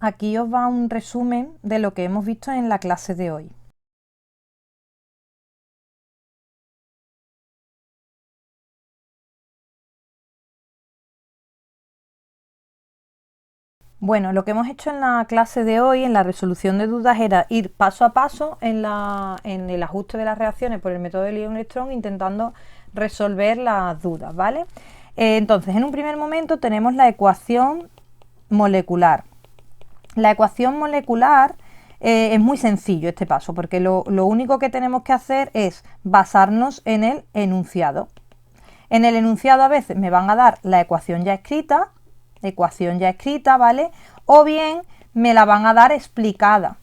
Aquí os va un resumen de lo que hemos visto en la clase de hoy. Bueno, lo que hemos hecho en la clase de hoy, en la resolución de dudas, era ir paso a paso en el ajuste de las reacciones por el método de Liouville-Strong, intentando resolver las dudas, ¿vale? Entonces, en un primer momento tenemos la ecuación molecular. La ecuación molecular es muy sencillo este paso, porque lo único que tenemos que hacer es basarnos en el enunciado. En el enunciado a veces me van a dar la ecuación ya escrita, ¿vale? O bien me la van a dar explicada.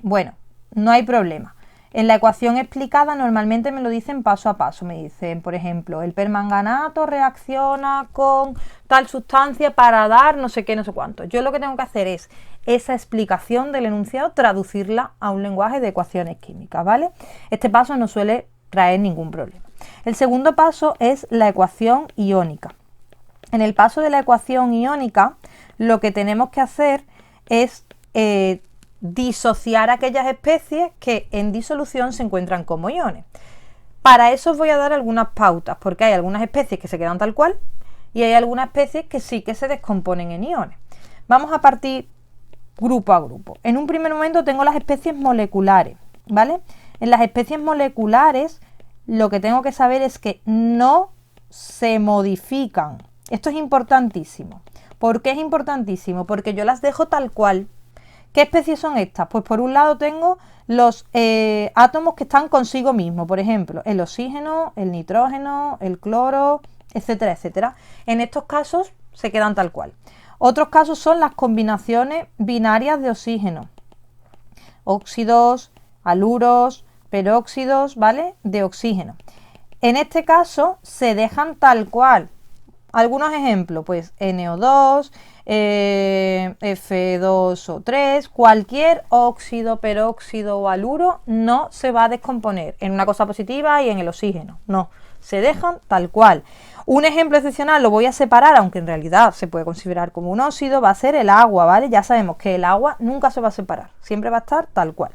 Bueno, no hay problema. En la ecuación explicada normalmente me lo dicen paso a paso. Me dicen, por ejemplo, el permanganato reacciona con tal sustancia para dar no sé qué, no sé cuánto. Yo lo que tengo que hacer es esa explicación del enunciado, traducirla a un lenguaje de ecuaciones químicas, ¿vale? Este paso no suele traer ningún problema. El segundo paso es la ecuación iónica. En el paso de la ecuación iónica, lo que tenemos que hacer es disociar aquellas especies que en disolución se encuentran como iones. Para eso os voy a dar algunas pautas, porque hay algunas especies que se quedan tal cual y hay algunas especies que sí que se descomponen en iones. Vamos a partir grupo a grupo. En un primer momento tengo las especies moleculares, ¿vale? En las especies moleculares lo que tengo que saber es que no se modifican. Esto es importantísimo. ¿Por qué es importantísimo? Porque yo las dejo tal cual. ¿Qué especies son estas? Pues por un lado tengo los átomos que están consigo mismo, por ejemplo, el oxígeno, el nitrógeno, el cloro, etcétera, etcétera. En estos casos se quedan tal cual. Otros casos son las combinaciones binarias de oxígeno, óxidos, haluros, peróxidos, ¿vale? De oxígeno. En este caso se dejan tal cual. Algunos ejemplos, pues NO2, F2O3, cualquier óxido, peróxido o haluro no se va a descomponer en una cosa positiva y en el oxígeno, no, se dejan tal cual. Un ejemplo excepcional lo voy a separar, aunque en realidad se puede considerar como un óxido, va a ser el agua, ¿vale? Ya sabemos que el agua nunca se va a separar, siempre va a estar tal cual.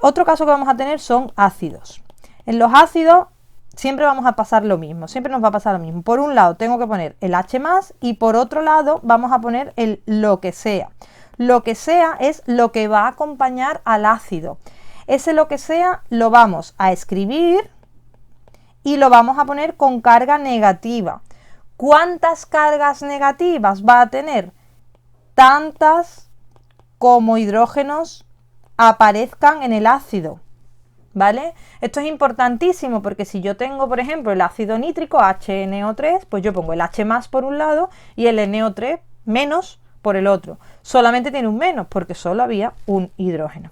Otro caso que vamos a tener son ácidos. En los ácidos siempre vamos a pasar lo mismo, siempre nos va a pasar lo mismo. Por un lado tengo que poner el H+, y por otro lado vamos a poner el lo que sea. Lo que sea es lo que va a acompañar al ácido. Ese lo que sea lo vamos a escribir y lo vamos a poner con carga negativa. ¿Cuántas cargas negativas va a tener? Tantas como hidrógenos aparezcan en el ácido, ¿vale? Esto es importantísimo porque si yo tengo, por ejemplo, el ácido nítrico, HNO3, pues yo pongo el H+ por un lado y el NO3 menos por el otro. Solamente tiene un menos porque solo había un hidrógeno.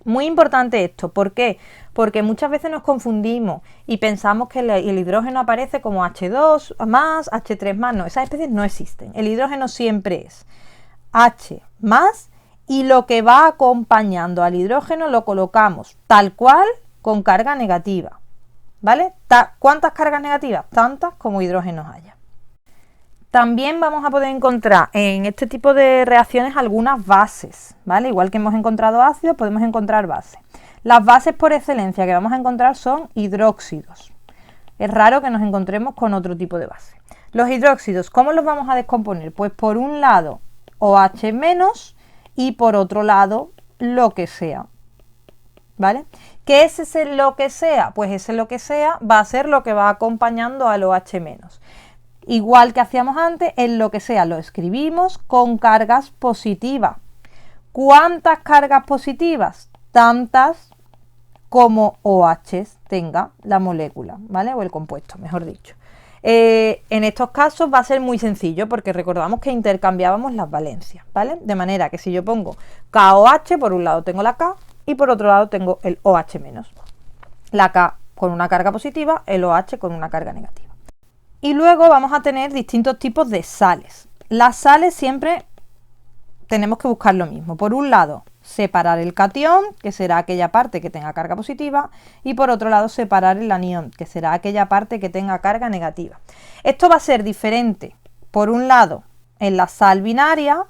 Muy importante esto, ¿por qué? Porque muchas veces nos confundimos y pensamos que el hidrógeno aparece como H2+, H3+, no, esas especies no existen. El hidrógeno siempre es H+, y lo que va acompañando al hidrógeno lo colocamos tal cual con carga negativa, ¿vale? ¿Cuántas cargas negativas? Tantas como hidrógenos haya. También vamos a poder encontrar en este tipo de reacciones algunas bases, ¿vale? Igual que hemos encontrado ácidos, podemos encontrar bases. Las bases por excelencia que vamos a encontrar son hidróxidos. Es raro que nos encontremos con otro tipo de base. Los hidróxidos, ¿cómo los vamos a descomponer? Pues por un lado OH- y por otro lado lo que sea, ¿vale? ¿Qué es ese lo que sea? Pues ese lo que sea va a ser lo que va acompañando al OH-. Igual que hacíamos antes, en lo que sea lo escribimos con cargas positivas. ¿Cuántas cargas positivas? Tantas como OH tenga la molécula, ¿vale? O el compuesto, mejor dicho. En estos casos va a ser muy sencillo porque recordamos que intercambiábamos las valencias, ¿vale? De manera que si yo pongo KOH, por un lado tengo la K y por otro lado tengo el OH-. La K con una carga positiva, el OH con una carga negativa. Y luego vamos a tener distintos tipos de sales. Las sales siempre tenemos que buscar lo mismo. Por un lado, separar el catión, que será aquella parte que tenga carga positiva, y por otro lado separar el anión, que será aquella parte que tenga carga negativa. Esto va a ser diferente, por un lado, en la sal binaria,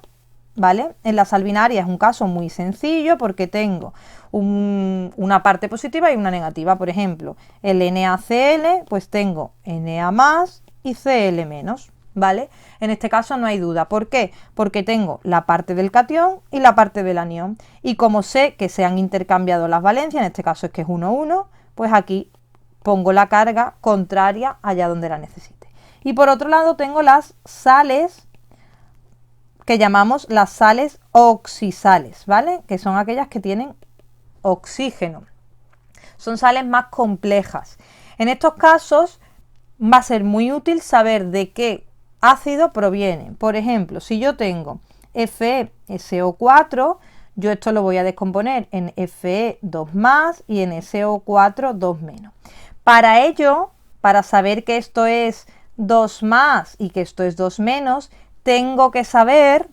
¿vale? En la sal binaria es un caso muy sencillo porque tengo una parte positiva y una negativa. Por ejemplo, el NaCl, pues tengo Na más y Cl menos, ¿vale? En este caso no hay duda. ¿Por qué? Porque tengo la parte del catión y la parte del anión. Y como sé que se han intercambiado las valencias, en este caso es que es 1, 1, pues aquí pongo la carga contraria allá donde la necesite. Y por otro lado tengo las sales que llamamos las sales oxisales, ¿vale? Que son aquellas que tienen oxígeno. Son sales más complejas. En estos casos va a ser muy útil saber de qué ácido proviene. Por ejemplo, si yo tengo FeSO4, yo esto lo voy a descomponer en Fe2+ y en SO4 2-. Para ello, para saber que esto es 2+ y que esto es 2-, tengo que saber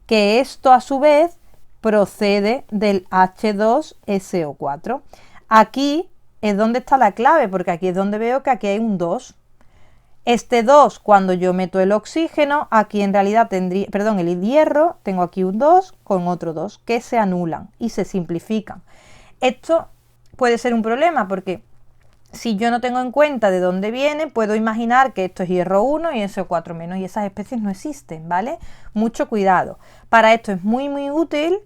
que esto a su vez procede del H2SO4. Aquí es donde está la clave, porque aquí es donde veo que aquí hay un 2. Este 2, cuando yo meto el oxígeno, aquí en realidad tendría, perdón, el hierro, tengo aquí un 2 con otro 2 que se anulan y se simplifican. Esto puede ser un problema porque si yo no tengo en cuenta de dónde viene, puedo imaginar que esto es hierro 1 y SO4- y esas especies no existen, ¿vale? Mucho cuidado. Para esto es muy muy útil,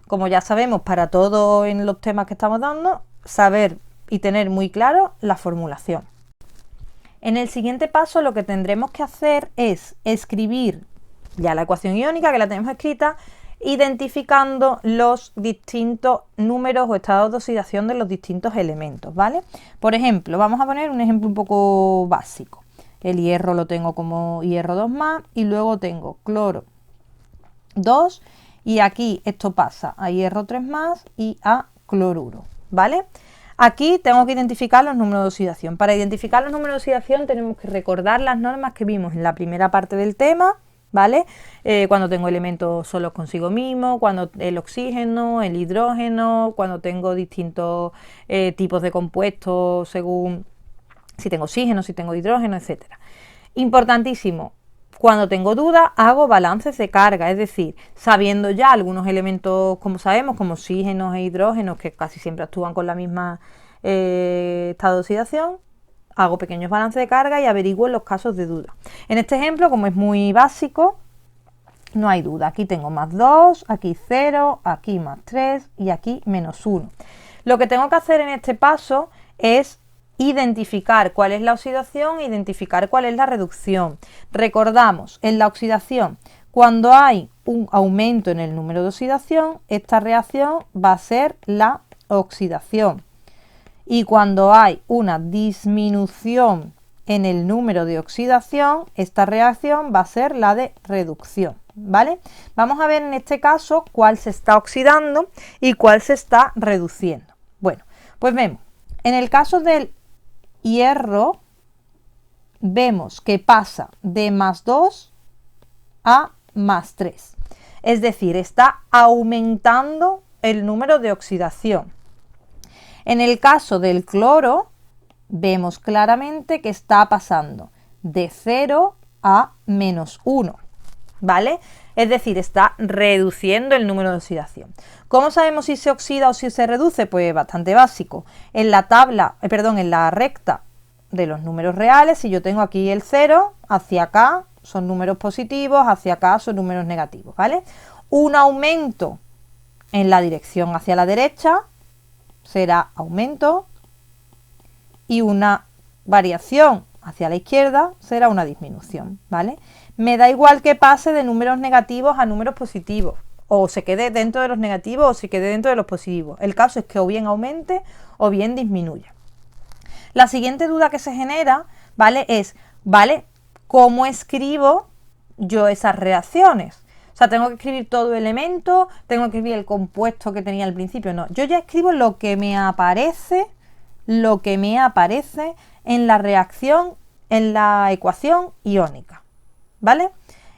como ya sabemos para todo en los temas que estamos dando, saber y tener muy claro la formulación. En el siguiente paso lo que tendremos que hacer es escribir ya la ecuación iónica, que la tenemos escrita, identificando los distintos números o estados de oxidación de los distintos elementos, ¿vale? Por ejemplo, vamos a poner un ejemplo un poco básico. El hierro lo tengo como hierro 2+ y luego tengo cloro 2 y aquí esto pasa a hierro 3+ y a cloruro, ¿vale? Aquí tengo que identificar los números de oxidación. Para identificar los números de oxidación tenemos que recordar las normas que vimos en la primera parte del tema, ¿vale? Cuando tengo elementos solos consigo mismo, cuando el oxígeno, el hidrógeno, cuando tengo distintos tipos de compuestos según si tengo oxígeno, si tengo hidrógeno, etcétera. Importantísimo, cuando tengo dudas hago balances de carga, es decir, sabiendo ya algunos elementos, como sabemos, como oxígenos e hidrógenos, que casi siempre actúan con la misma estado de oxidación, hago pequeños balances de carga y averiguo en los casos de duda. En este ejemplo, como es muy básico, no hay duda. Aquí tengo +2, aquí 0, aquí +3 y aquí -1. Lo que tengo que hacer en este paso es identificar cuál es la oxidación e identificar cuál es la reducción. Recordamos, en la oxidación, cuando hay un aumento en el número de oxidación, esta reacción va a ser la oxidación. Y cuando hay una disminución en el número de oxidación, esta reacción va a ser la de reducción, ¿vale? Vamos a ver en este caso cuál se está oxidando y cuál se está reduciendo. Bueno, pues vemos, en el caso del hierro, vemos que pasa de +2 a +3. Es decir, está aumentando el número de oxidación. En el caso del cloro, vemos claramente que está pasando de 0 a -1, ¿vale? Es decir, está reduciendo el número de oxidación. ¿Cómo sabemos si se oxida o si se reduce? Pues bastante básico. En la tabla, en la recta de los números reales, si yo tengo aquí el 0, hacia acá son números positivos, hacia acá son números negativos, ¿vale? Un aumento en la dirección hacia la derecha será aumento y una variación hacia la izquierda será una disminución, ¿vale? Me da igual que pase de números negativos a números positivos, o se quede dentro de los negativos o se quede dentro de los positivos. El caso es que o bien aumente o bien disminuya. La siguiente duda que se genera, ¿vale? Es, ¿vale? ¿Cómo escribo yo esas reacciones? O sea, tengo que escribir todo el elemento, tengo que escribir el compuesto que tenía al principio. No, yo ya escribo lo que me aparece en la reacción, en la ecuación iónica, ¿vale?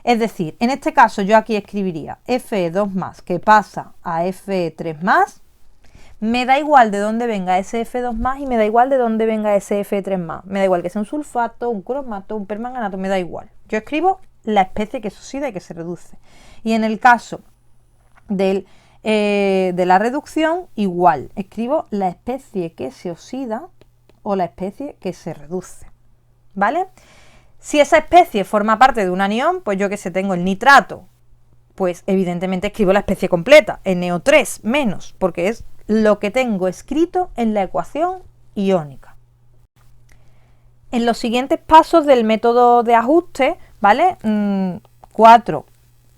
Es decir, en este caso yo aquí escribiría Fe2+, que pasa a Fe3+. Me da igual de dónde venga ese F2+, y me da igual de dónde venga ese F3+. Me da igual que sea un sulfato, un cromato, un permanganato, me da igual. Yo escribo la especie que se oxida y que se reduce. Y en el caso de la reducción, igual. Escribo la especie que se oxida o la especie que se reduce. ¿Vale? Si esa especie forma parte de un anión, pues yo que sé, tengo el nitrato, pues evidentemente escribo la especie completa, NO3-, porque es lo que tengo escrito en la ecuación iónica. En los siguientes pasos del método de ajuste, ¿vale? 4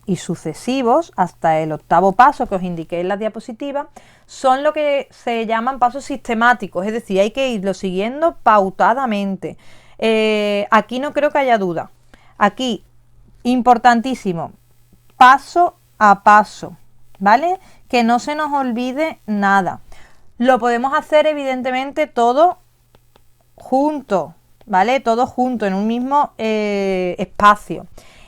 y sucesivos, hasta el 8º paso que os indiqué en la diapositiva, son lo que se llaman pasos sistemáticos, es decir, hay que irlo siguiendo pautadamente. Aquí no creo que haya duda. Aquí, importantísimo, paso a paso, ¿vale? Que no se nos olvide nada. Lo podemos hacer evidentemente todo junto, ¿vale? Todo junto en un mismo espacio.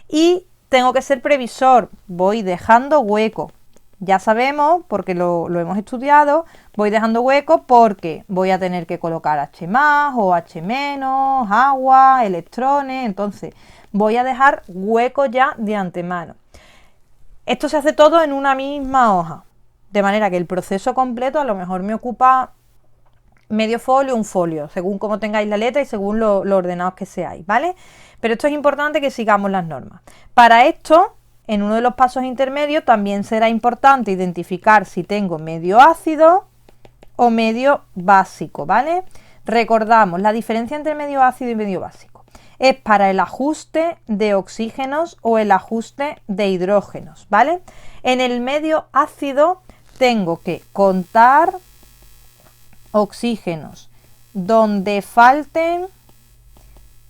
Y tengo que ser previsor, voy dejando hueco. Ya sabemos, porque lo hemos estudiado, voy dejando hueco porque voy a tener que colocar H+ o H-, agua, electrones, entonces voy a dejar hueco ya de antemano. Esto se hace todo en una misma hoja, de manera que el proceso completo a lo mejor me ocupa medio folio, un folio, según cómo tengáis la letra y según lo ordenados que seáis, ¿vale? Pero esto es importante que sigamos las normas. Para esto, en uno de los pasos intermedios, también será importante identificar si tengo medio ácido o medio básico, ¿vale? Recordamos, la diferencia entre medio ácido y medio básico es para el ajuste de oxígenos o el ajuste de hidrógenos, ¿vale? En el medio ácido tengo que contar oxígenos. Donde falten,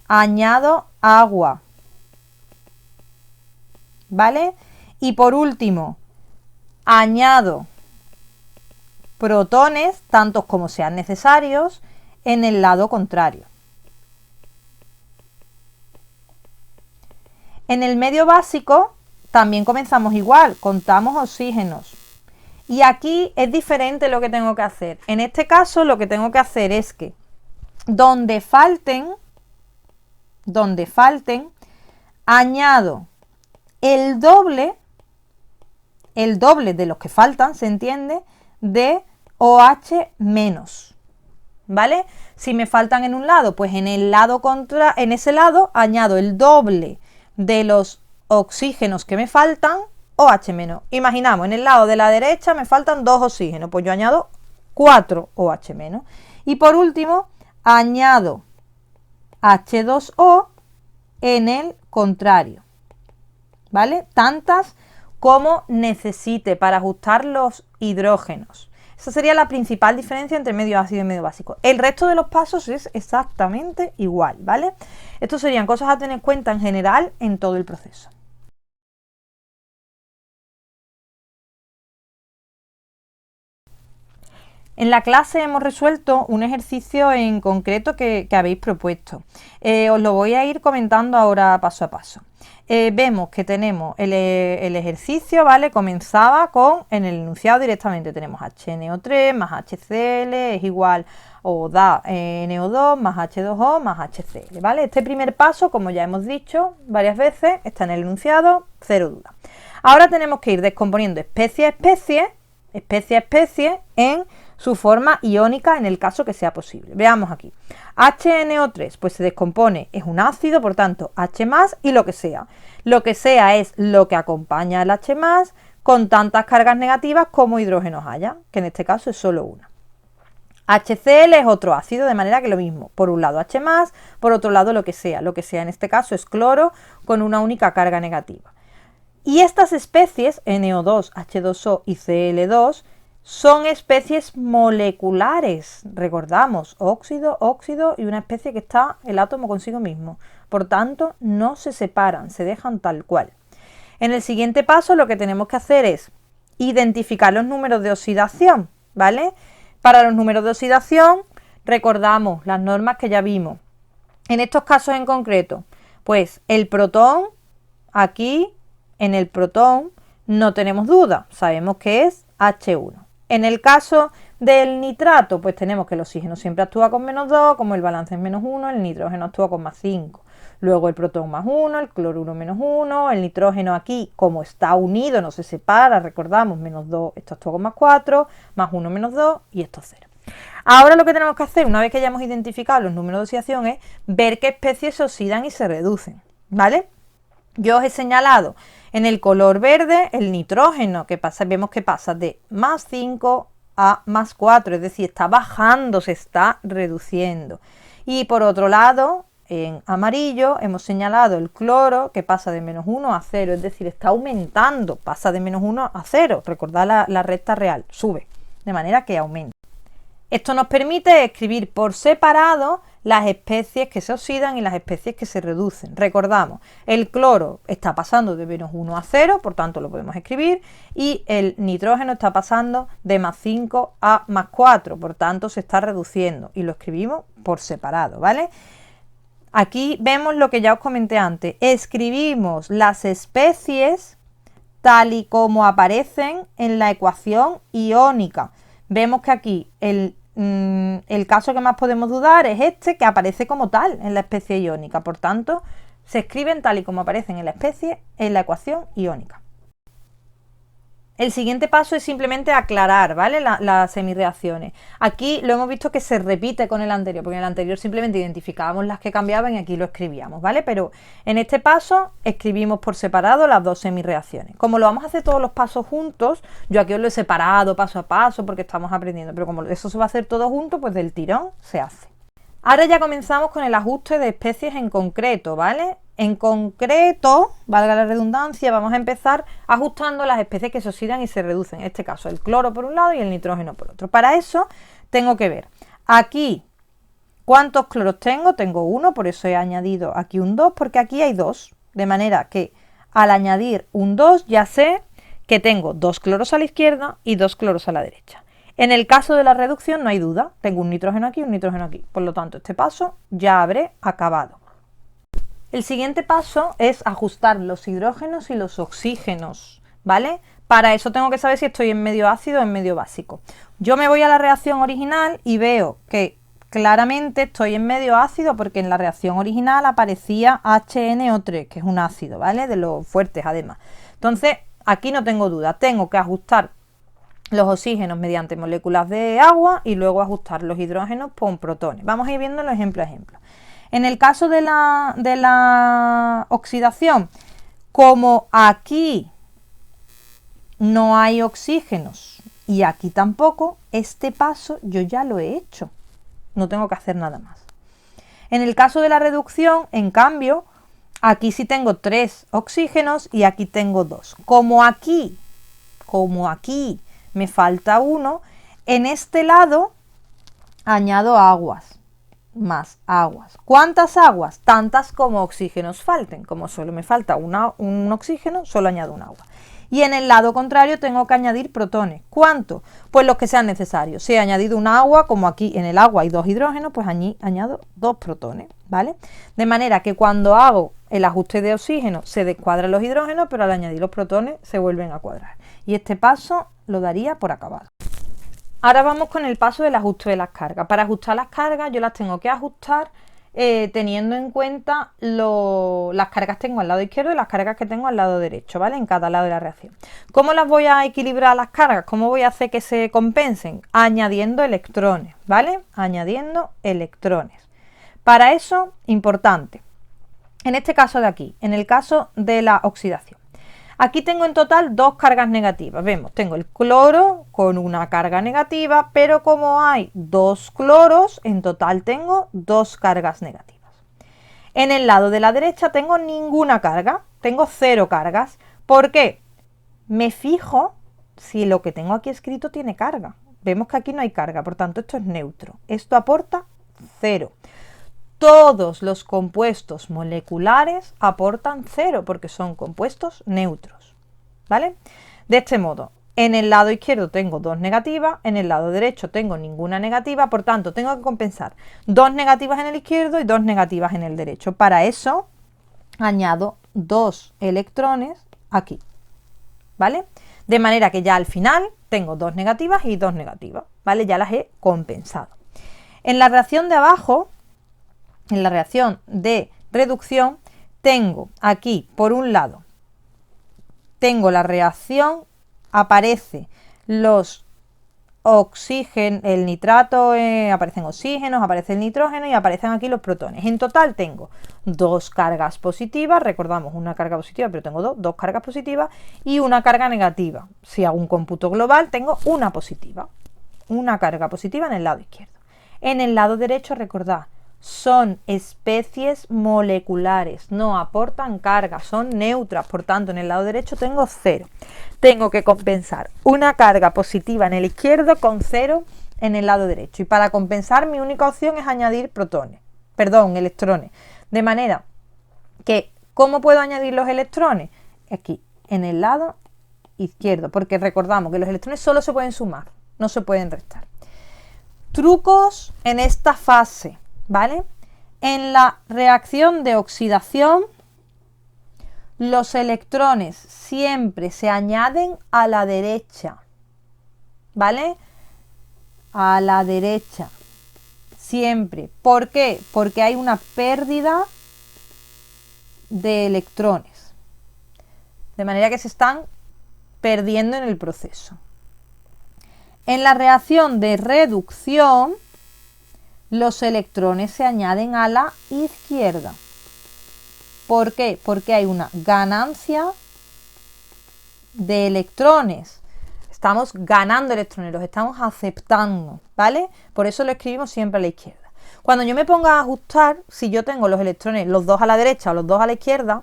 añado agua, ¿vale? Y por último, añado protones, tantos como sean necesarios, en el lado contrario. En el medio básico también comenzamos igual, contamos oxígenos. Y aquí es diferente lo que tengo que hacer. En este caso lo que tengo que hacer es que donde falten, añado el doble de los que faltan, ¿se entiende? De OH-, ¿vale? Si me faltan en un lado, pues en ese lado añado el doble de los oxígenos que me faltan, OH-. Imaginamos, en el lado de la derecha me faltan 2 oxígenos, pues yo añado 4 OH-. Y por último, añado H2O en el contrario, ¿vale? Tantas como necesite para ajustar los hidrógenos. Esa sería la principal diferencia entre medio ácido y medio básico. El resto de los pasos es exactamente igual, ¿vale? Estos serían cosas a tener en cuenta en general en todo el proceso. En la clase hemos resuelto un ejercicio en concreto que habéis propuesto. Os lo voy a ir comentando ahora paso a paso. Vemos que tenemos el ejercicio, ¿vale? Comenzaba con, en el enunciado directamente tenemos HNO3 más HCl es igual o da NO2 más H2O más HCl, ¿vale? Este primer paso, como ya hemos dicho varias veces, está en el enunciado, cero duda. Ahora tenemos que ir descomponiendo especie a especie en su forma iónica en el caso que sea posible. Veamos aquí. HNO3 pues se descompone, es un ácido, por tanto H+ y lo que sea. Lo que sea es lo que acompaña al H+ con tantas cargas negativas como hidrógenos haya, que en este caso es solo una. HCl es otro ácido, de manera que lo mismo. Por un lado H+, por otro lado lo que sea. Lo que sea en este caso es cloro con una única carga negativa. Y estas especies, NO2, H2O y Cl2, son especies moleculares. Recordamos, óxido, óxido y una especie que está el átomo consigo mismo. Por tanto, no se separan, se dejan tal cual. En el siguiente paso lo que tenemos que hacer es identificar los números de oxidación, ¿vale? Para los números de oxidación, recordamos las normas que ya vimos. En estos casos en concreto, pues el protón aquí en el protón no tenemos duda, sabemos que es H1. En el caso del nitrato, pues tenemos que el oxígeno siempre actúa con -2, como el balance es -1, el nitrógeno actúa con +5. Luego el protón +1, el cloruro -1, el nitrógeno aquí, como está unido, no se separa, recordamos, -2, esto actúa con +4, +1, -2 y esto es 0. Ahora lo que tenemos que hacer, una vez que ya hemos identificado los números de oxidación, es ver qué especies se oxidan y se reducen, ¿vale? Yo os he señalado en el color verde el nitrógeno, que pasa, vemos que pasa de +5 a +4, es decir, está bajando, se está reduciendo. Y por otro lado, en amarillo hemos señalado el cloro, que pasa de -1 a 0, es decir, está aumentando, pasa de -1 a 0, recordad la recta real, sube, de manera que aumenta. Esto nos permite escribir por separado las especies que se oxidan y las especies que se reducen. Recordamos, el cloro está pasando de -1 a 0, por tanto lo podemos escribir, y el nitrógeno está pasando de +5 a +4, por tanto se está reduciendo y lo escribimos por separado, ¿vale? Aquí vemos lo que ya os comenté antes, escribimos las especies tal y como aparecen en la ecuación iónica. Vemos que aquí el caso que más podemos dudar es este, que aparece como tal en la especie iónica. Por tanto, se escriben tal y como aparecen en la especie en la ecuación iónica. El siguiente paso es simplemente aclarar, ¿vale? Las semirreacciones. Aquí lo hemos visto que se repite con el anterior, porque en el anterior simplemente identificábamos las que cambiaban y aquí lo escribíamos, ¿vale? Pero en este paso escribimos por separado las dos semirreacciones. Como lo vamos a hacer todos los pasos juntos, yo aquí os lo he separado paso a paso porque estamos aprendiendo, pero como eso se va a hacer todo junto, pues del tirón se hace. Ahora ya comenzamos con el ajuste de especies en concreto, ¿vale? En concreto, valga la redundancia, vamos a empezar ajustando las especies que se oxidan y se reducen. En este caso, el cloro por un lado y el nitrógeno por otro. Para eso, tengo que ver aquí cuántos cloros tengo. Tengo uno, por eso he añadido aquí un 2, porque aquí hay 2. De manera que al añadir un 2 ya sé que tengo 2 cloros a la izquierda y 2 cloros a la derecha. En el caso de la reducción no hay duda. Tengo un nitrógeno aquí y un nitrógeno aquí. Por lo tanto, este paso ya habré acabado. El siguiente paso es ajustar los hidrógenos y los oxígenos, ¿vale? Para eso tengo que saber si estoy en medio ácido o en medio básico. Yo me voy a la reacción original y veo que claramente estoy en medio ácido porque en la reacción original aparecía HNO3, que es un ácido, ¿vale? De los fuertes además. Entonces, aquí no tengo duda, tengo que ajustar los oxígenos mediante moléculas de agua y luego ajustar los hidrógenos con protones. Vamos a ir viendo los ejemplo a ejemplo. En el caso de la oxidación, como aquí no hay oxígenos y aquí tampoco, este paso yo ya lo he hecho. No tengo que hacer nada más. En el caso de la reducción, en cambio, aquí sí tengo 3 oxígenos y aquí tengo 2. Como aquí me falta 1, en este lado añado aguas. Más aguas. ¿Cuántas aguas? Tantas como oxígenos falten. Como solo me falta un oxígeno, solo añado un agua. Y en el lado contrario tengo que añadir protones. ¿Cuántos? Pues los que sean necesarios. Si he añadido un agua, como aquí en el agua hay 2 hidrógenos, pues allí añado 2 protones, ¿vale? De manera que cuando hago el ajuste de oxígeno se descuadran los hidrógenos, pero al añadir los protones se vuelven a cuadrar. Y este paso lo daría por acabado. Ahora vamos con el paso del ajuste de las cargas. Para ajustar las cargas yo las tengo que ajustar teniendo en cuenta las cargas que tengo al lado izquierdo y las cargas que tengo al lado derecho, ¿vale? En cada lado de la reacción. ¿Cómo las voy a equilibrar las cargas? ¿Cómo voy a hacer que se compensen? Añadiendo electrones, ¿vale? Añadiendo electrones. Para eso, importante, en este caso de aquí, en el caso de la oxidación. Aquí tengo en total 2 cargas negativas. Vemos, tengo el cloro con una carga negativa, pero como hay 2 cloros, en total tengo 2 cargas negativas. En el lado de la derecha tengo ninguna carga, tengo 0 cargas. ¿Por qué? Me fijo si lo que tengo aquí escrito tiene carga. Vemos que aquí no hay carga, por tanto esto es neutro. Esto aporta 0. Todos los compuestos moleculares aportan 0 porque son compuestos neutros, ¿vale? De este modo, en el lado izquierdo tengo 2 negativas, en el lado derecho tengo ninguna negativa, por tanto tengo que compensar 2 negativas en el izquierdo y 2 negativas en el derecho. Para eso añado 2 electrones aquí, ¿vale? De manera que ya al final tengo 2 negativas y 2 negativas, ¿vale? Ya las he compensado. En la reacción de abajo, en la reacción de reducción, tengo aquí, por un lado, tengo la reacción, aparece los oxígenos, el nitrato, aparecen oxígenos, aparece el nitrógeno y aparecen aquí los protones. En total tengo 2 cargas positivas, recordamos una carga positiva, pero tengo dos cargas positivas y una carga negativa. Si hago un cómputo global, tengo una positiva, una carga positiva en el lado izquierdo. En el lado derecho, recordad, son especies moleculares, no aportan carga, son neutras, por tanto en el lado derecho tengo 0. Tengo que compensar una carga positiva en el izquierdo con 0 en el lado derecho. Y para compensar mi única opción es añadir electrones. De manera que, ¿cómo puedo añadir los electrones? Aquí, en el lado izquierdo, porque recordamos que los electrones solo se pueden sumar, no se pueden restar. Trucos en esta fase, ¿vale? En la reacción de oxidación, los electrones siempre se añaden a la derecha, ¿vale? A la derecha, siempre. ¿Por qué? Porque hay una pérdida de electrones, de manera que se están perdiendo en el proceso. En la reacción de reducción, los electrones se añaden a la izquierda. ¿Por qué? Porque hay una ganancia de electrones. Estamos ganando electrones, los estamos aceptando, ¿vale? Por eso lo escribimos siempre a la izquierda. Cuando yo me ponga a ajustar, si yo tengo los electrones los 2 a la derecha o los 2 a la izquierda,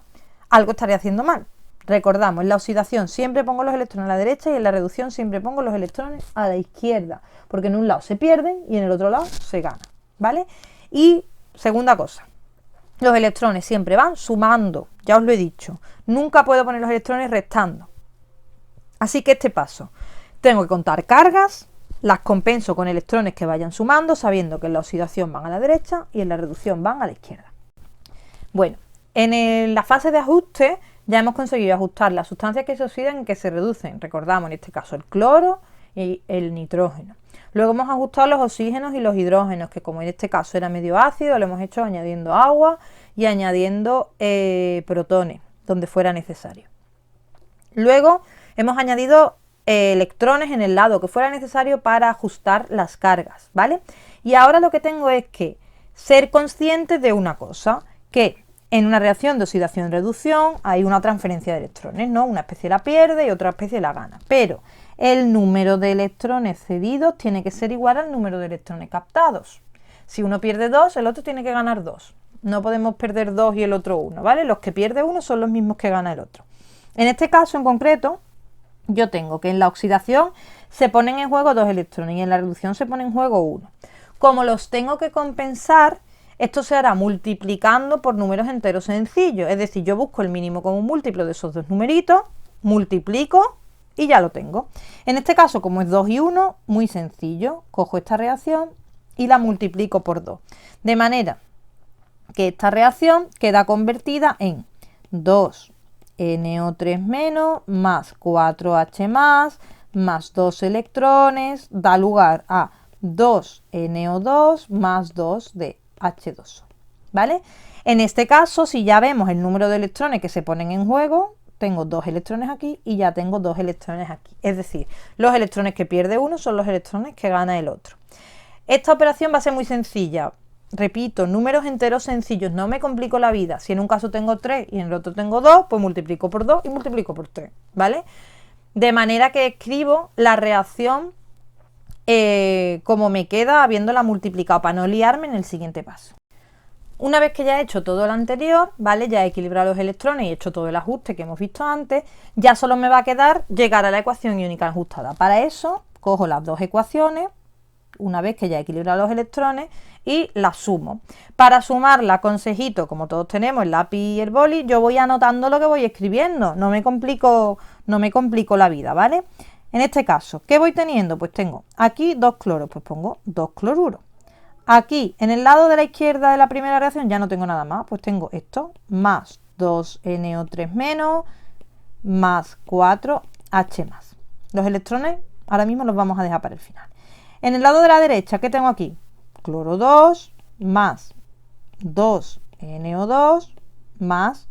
algo estaré haciendo mal. Recordamos, en la oxidación siempre pongo los electrones a la derecha y en la reducción siempre pongo los electrones a la izquierda, porque en un lado se pierden y en el otro lado se ganan, ¿vale? Y segunda cosa, los electrones siempre van sumando, ya os lo he dicho, nunca puedo poner los electrones restando. Así que este paso, tengo que contar cargas, las compenso con electrones que vayan sumando, sabiendo que en la oxidación van a la derecha y en la reducción van a la izquierda. Bueno, en la fase de ajuste ya hemos conseguido ajustar las sustancias que se oxidan y que se reducen. Recordamos en este caso el cloro y el nitrógeno. Luego hemos ajustado los oxígenos y los hidrógenos, que como en este caso era medio ácido, lo hemos hecho añadiendo agua y añadiendo protones, donde fuera necesario. Luego hemos añadido electrones en el lado que fuera necesario para ajustar las cargas, ¿vale? Y ahora lo que tengo es que ser consciente de una cosa, que en una reacción de oxidación-reducción hay una transferencia de electrones, ¿no? Una especie la pierde y otra especie la gana, pero el número de electrones cedidos tiene que ser igual al número de electrones captados. Si uno pierde 2, el otro tiene que ganar 2. No podemos perder 2 y el otro 1, ¿vale? Los que pierde uno son los mismos que gana el otro. En este caso en concreto, yo tengo que en la oxidación se ponen en juego 2 electrones y en la reducción se pone en juego 1. Como los tengo que compensar, esto se hará multiplicando por números enteros sencillos, es decir, yo busco el mínimo común múltiplo de esos dos numeritos, multiplico y ya lo tengo. En este caso, como es 2 y 1, muy sencillo, cojo esta reacción y la multiplico por 2. De manera que esta reacción queda convertida en 2NO3- más 4H más 2 electrones, da lugar a 2NO2 más 2 de H2O, ¿vale? En este caso, si ya vemos el número de electrones que se ponen en juego, tengo 2 electrones aquí y ya tengo 2 electrones aquí. Es decir, los electrones que pierde uno son los electrones que gana el otro. Esta operación va a ser muy sencilla. Repito, números enteros sencillos, no me complico la vida. Si en un caso tengo 3 y en el otro tengo 2, pues multiplico por 2 y multiplico por 3, ¿vale? De manera que escribo la reacción como me queda habiéndola multiplicado para no liarme en el siguiente paso. Una vez que ya he hecho todo lo anterior, ¿vale? Ya he equilibrado los electrones y he hecho todo el ajuste que hemos visto antes, ya solo me va a quedar llegar a la ecuación iónica ajustada. Para eso, cojo las dos ecuaciones, una vez que ya he equilibrado los electrones, y las sumo. Para sumarla, consejito, como todos tenemos el lápiz y el boli, yo voy anotando lo que voy escribiendo, no me complico la vida, ¿vale? En este caso, ¿qué voy teniendo? Pues tengo aquí 2 cloros, pues pongo 2 cloruros. Aquí, en el lado de la izquierda de la primera reacción, ya no tengo nada más, pues tengo esto, más 2NO3 menos, más 4H más. Los electrones ahora mismo los vamos a dejar para el final. En el lado de la derecha, ¿qué tengo aquí? Cloro 2 más 2NO2 más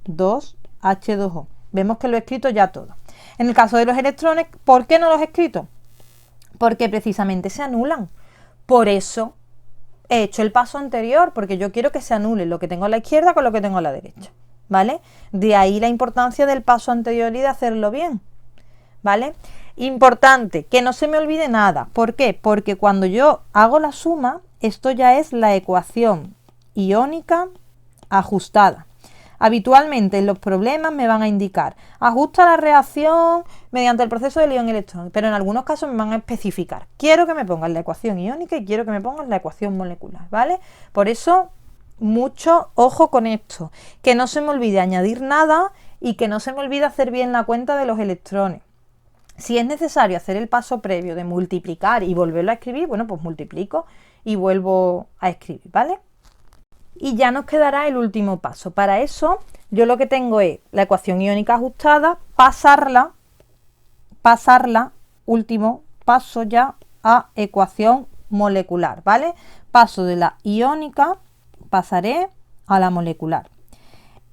2H2O. Vemos que lo he escrito ya todo. En el caso de los electrones, ¿por qué no los he escrito? Porque precisamente se anulan. Por eso he hecho el paso anterior, porque yo quiero que se anule lo que tengo a la izquierda con lo que tengo a la derecha, ¿vale? De ahí la importancia del paso anterior y de hacerlo bien, ¿vale? Importante, que no se me olvide nada. ¿Por qué? Porque cuando yo hago la suma, esto ya es la ecuación iónica ajustada. Habitualmente en los problemas me van a indicar ajusta la reacción mediante el proceso del ion-electrón, pero en algunos casos me van a especificar. Quiero que me pongan la ecuación iónica y quiero que me pongan la ecuación molecular, ¿vale? Por eso, mucho ojo con esto. Que no se me olvide añadir nada y que no se me olvide hacer bien la cuenta de los electrones. Si es necesario hacer el paso previo de multiplicar y volverlo a escribir, bueno, pues multiplico y vuelvo a escribir, ¿vale? Y ya nos quedará el último paso. Para eso, yo lo que tengo es la ecuación iónica ajustada, pasarla, último paso ya a ecuación molecular, ¿vale? Paso de la iónica, pasaré a la molecular.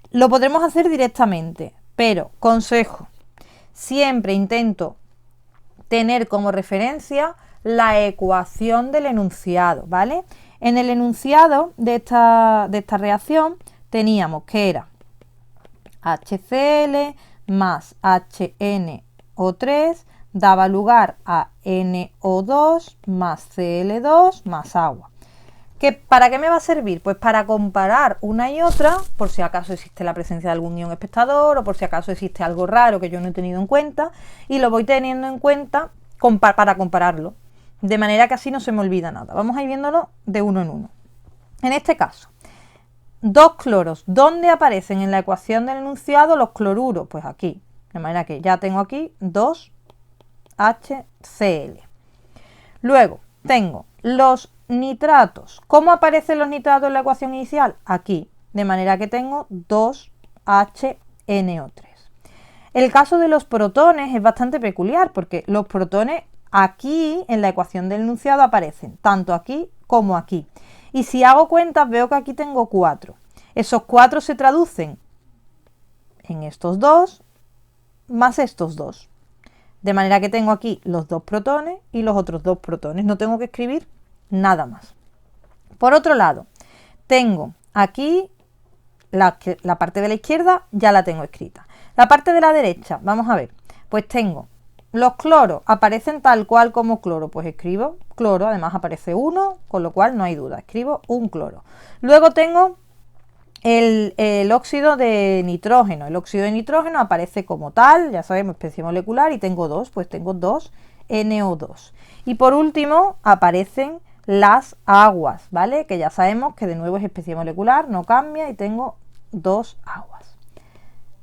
Lo podremos hacer directamente, pero consejo, siempre intento tener como referencia la ecuación del enunciado, ¿vale? En el enunciado de esta reacción teníamos que era HCl más HNO3 daba lugar a NO2 más Cl2 más agua. ¿Para qué me va a servir? Pues para comparar una y otra, por si acaso existe la presencia de algún ion espectador o por si acaso existe algo raro que yo no he tenido en cuenta, y lo voy teniendo en cuenta para compararlo, de manera que así no se me olvida nada. Vamos a ir viéndolo de uno en uno. En este caso, dos cloros. ¿Dónde aparecen en la ecuación del enunciado los cloruros? Pues aquí, de manera que ya tengo aquí 2HCl. Luego tengo los nitratos. ¿Cómo aparecen los nitratos en la ecuación inicial? Aquí, de manera que tengo 2HNO3. El caso de los protones es bastante peculiar porque los protones aquí en la ecuación del enunciado aparecen tanto aquí como aquí. Y si hago cuentas veo que aquí tengo 4. Esos 4 se traducen en estos 2 más estos 2. De manera que tengo aquí los 2 protones y los otros 2 protones. No tengo que escribir nada más. Por otro lado, tengo aquí la parte de la izquierda, ya la tengo escrita. La parte de la derecha, vamos a ver, pues tengo los cloros, aparecen tal cual como cloro, pues escribo cloro, además aparece 1, con lo cual no hay duda, escribo un cloro. Luego tengo el óxido de nitrógeno. El óxido de nitrógeno aparece como tal, ya sabemos, especie molecular, y tengo 2, pues tengo 2NO2. Y por último aparecen las aguas, ¿vale? Que ya sabemos que de nuevo es especie molecular, no cambia, y tengo 2 aguas.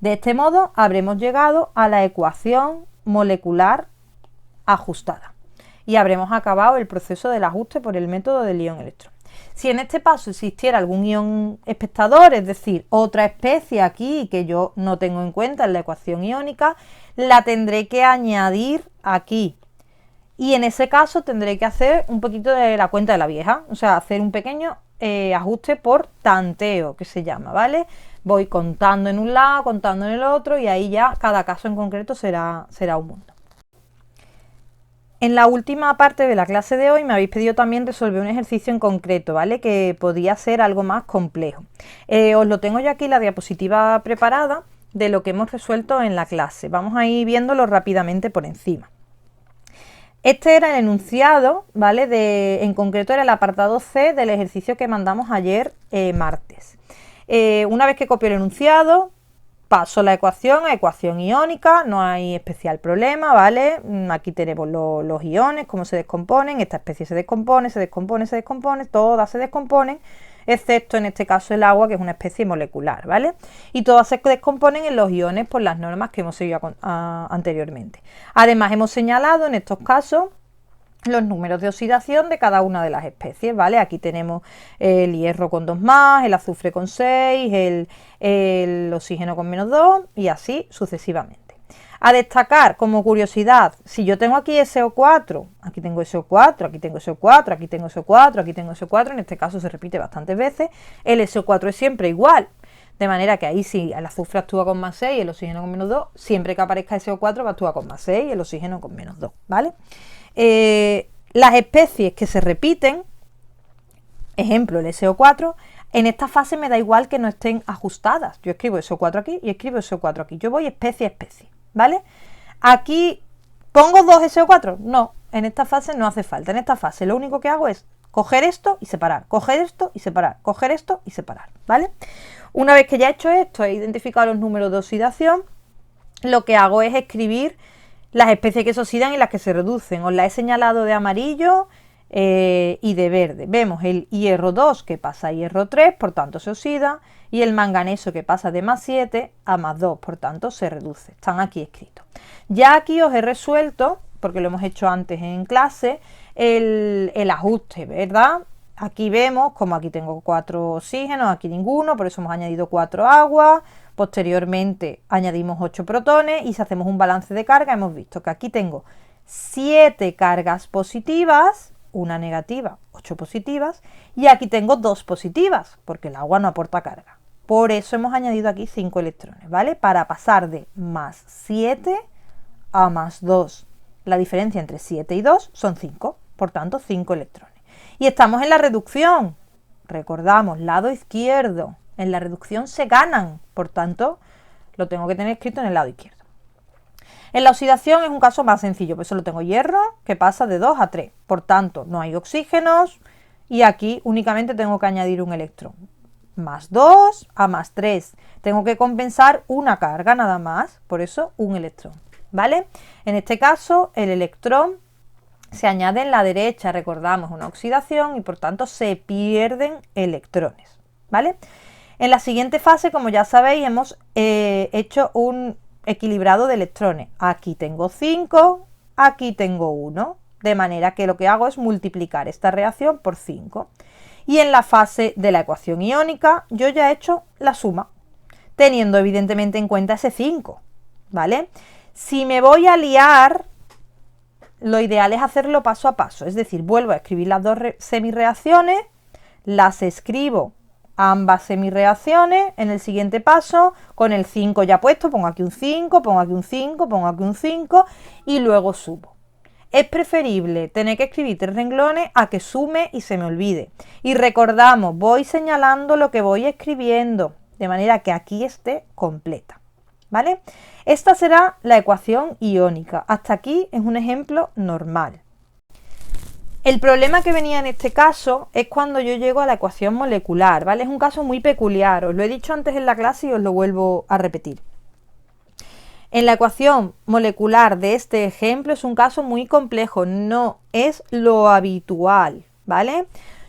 De este modo habremos llegado a la ecuación molecular ajustada y habremos acabado el proceso del ajuste por el método del ion-electrón. Si en este paso existiera algún ion espectador, es decir, otra especie aquí que yo no tengo en cuenta en la ecuación iónica, la tendré que añadir aquí. Y en ese caso tendré que hacer un poquito de la cuenta de la vieja, o sea, hacer un pequeño ajuste por tanteo, que se llama, ¿vale? Voy contando en un lado, contando en el otro, y ahí ya cada caso en concreto será un mundo. En la última parte de la clase de hoy me habéis pedido también resolver un ejercicio en concreto, ¿vale? Que podía ser algo más complejo. Os lo tengo ya aquí la diapositiva preparada de lo que hemos resuelto en la clase. Vamos a ir viéndolo rápidamente por encima. Este era el enunciado, ¿vale? En concreto era el apartado C del ejercicio que mandamos ayer martes. Una vez que copio el enunciado, paso la ecuación a ecuación iónica, no hay especial problema, ¿vale? Aquí tenemos los iones, cómo se descomponen, esta especie se descompone, todas se descomponen, excepto en este caso el agua, que es una especie molecular, ¿vale? Y todas se descomponen en los iones por las normas que hemos seguido anteriormente. Además, hemos señalado en estos casos los números de oxidación de cada una de las especies, ¿vale? Aquí tenemos el hierro con 2 más, el azufre con 6, el oxígeno con -2 y así sucesivamente. A destacar como curiosidad, si yo tengo aquí SO4, aquí tengo SO4, aquí tengo SO4, aquí tengo SO4, aquí tengo SO4, en este caso se repite bastantes veces, el SO4 es siempre igual. De manera que ahí si el azufre actúa con +6 y el oxígeno con -2, siempre que aparezca SO4 va a actuar con +6 y el oxígeno con -2, ¿vale? Las especies que se repiten, ejemplo el SO4, en esta fase me da igual que no estén ajustadas. Yo escribo SO4 aquí y escribo SO4 aquí. Yo voy especie a especie, ¿vale? Aquí, ¿pongo 2 SO4? No, en esta fase no hace falta. En esta fase lo único que hago es coger esto y separar, coger esto y separar, coger esto y separar, ¿vale? Una vez que ya he hecho esto, he identificado los números de oxidación, lo que hago es escribir las especies que se oxidan y las que se reducen. Os las he señalado de amarillo y de verde. Vemos el hierro 2 que pasa a hierro 3, por tanto se oxida, y el manganeso que pasa de +7 a +2, por tanto se reduce. Están aquí escritos. Ya aquí os he resuelto, porque lo hemos hecho antes en clase, el ajuste, ¿verdad? Aquí vemos como aquí tengo 4 oxígenos, aquí ninguno, por eso hemos añadido 4 aguas. Posteriormente añadimos 8 protones y si hacemos un balance de carga hemos visto que aquí tengo 7 cargas positivas, una negativa, 8 positivas, y aquí tengo 2 positivas, porque el agua no aporta carga. Por eso hemos añadido aquí 5 electrones, ¿vale? Para pasar de +7 a +2. La diferencia entre 7 y 2 son 5, por tanto 5 electrones. Y estamos en la reducción. Recordamos, lado izquierdo. En la reducción se ganan, por tanto, lo tengo que tener escrito en el lado izquierdo. En la oxidación es un caso más sencillo, pues solo tengo hierro que pasa de 2 a 3. Por tanto, no hay oxígenos y aquí únicamente tengo que añadir un electrón. +2 a +3. Tengo que compensar una carga nada más, por eso un electrón, ¿vale? En este caso, el electrón se añade en la derecha, recordamos, una oxidación y por tanto se pierden electrones, ¿vale? En la siguiente fase, como ya sabéis, hemos hecho un equilibrado de electrones. Aquí tengo 5, aquí tengo 1, de manera que lo que hago es multiplicar esta reacción por 5. Y en la fase de la ecuación iónica, yo ya he hecho la suma, teniendo evidentemente en cuenta ese 5, ¿vale? Si me voy a liar, lo ideal es hacerlo paso a paso, es decir, vuelvo a escribir las dos semirreacciones, las escribo ambas semirreacciones en el siguiente paso, con el 5 ya puesto, pongo aquí un 5, pongo aquí un 5, pongo aquí un 5 y luego subo. Es preferible tener que escribir 3 renglones a que sume y se me olvide. Y recordamos, voy señalando lo que voy escribiendo, de manera que aquí esté completa, ¿vale? Esta será la ecuación iónica. Hasta aquí es un ejemplo normal. El problema que venía en este caso es cuando yo llego a la ecuación molecular, ¿vale? Es un caso muy peculiar, os lo he dicho antes en la clase y os lo vuelvo a repetir. En la ecuación molecular de este ejemplo es un caso muy complejo, no es lo habitual, ¿vale?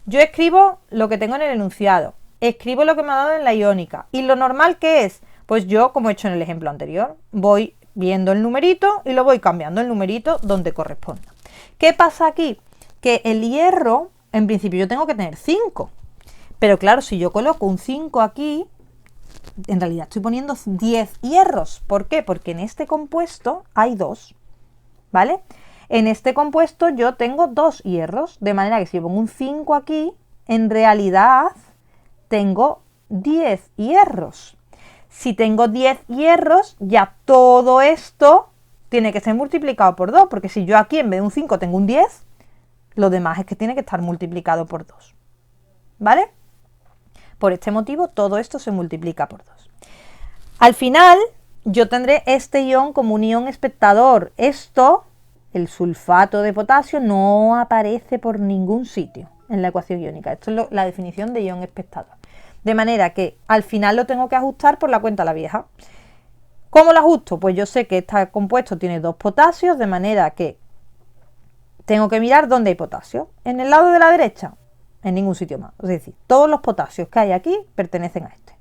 Yo escribo lo que tengo en el enunciado, escribo lo que me ha dado en la iónica, y lo normal que es, pues yo, como he hecho en el ejemplo anterior, voy viendo el numerito y lo voy cambiando el numerito donde corresponda. ¿Qué pasa aquí? Que el hierro, en principio yo tengo que tener 5, pero claro, si yo coloco un 5 aquí, en realidad estoy poniendo 10 hierros. ¿Por qué? Porque en este compuesto hay 2, ¿vale? En este compuesto yo tengo 2 hierros, de manera que si yo pongo un 5 aquí, en realidad tengo 10 hierros. Si tengo 10 hierros, ya todo esto tiene que ser multiplicado por 2, porque si yo aquí en vez de un 5 tengo un 10, lo demás es que tiene que estar multiplicado por 2, ¿vale? Por este motivo, todo esto se multiplica por 2. Al final, yo tendré este ion como un ion espectador. Esto, el sulfato de potasio, no aparece por ningún sitio en la ecuación iónica. Esto es la definición de ion espectador. De manera que al final lo tengo que ajustar por la cuenta la vieja. ¿Cómo lo ajusto? Pues yo sé que este compuesto tiene 2 potasios, de manera que tengo que mirar dónde hay potasio. En el lado de la derecha, en ningún sitio más. Es decir, todos los potasios que hay aquí pertenecen a este.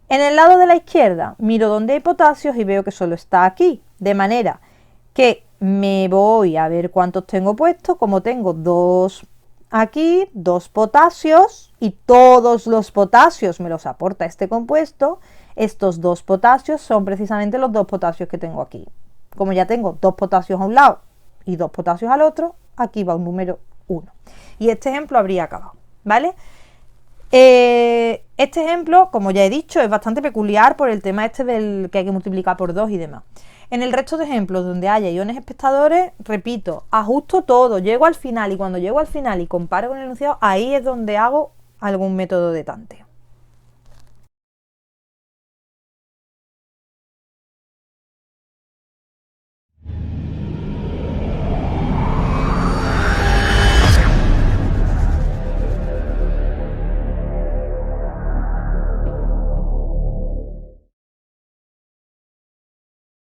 En el lado de la izquierda, miro dónde hay potasios y veo que solo está aquí. De manera que me voy a ver cuántos tengo puestos. Como tengo dos aquí, dos potasios, y todos los potasios me los aporta este compuesto, estos dos potasios son precisamente los dos potasios que tengo aquí. Como ya tengo dos potasios a un lado y dos potasios al otro, aquí va un número 1. Y este ejemplo habría acabado, ¿vale? Este ejemplo, como ya he dicho, es bastante peculiar por el tema este del que hay que multiplicar por 2 y demás. En el resto de ejemplos donde haya iones espectadores, repito, ajusto todo, llego al final, y cuando llego al final y comparo con el enunciado, ahí es donde hago algún método de tanteo.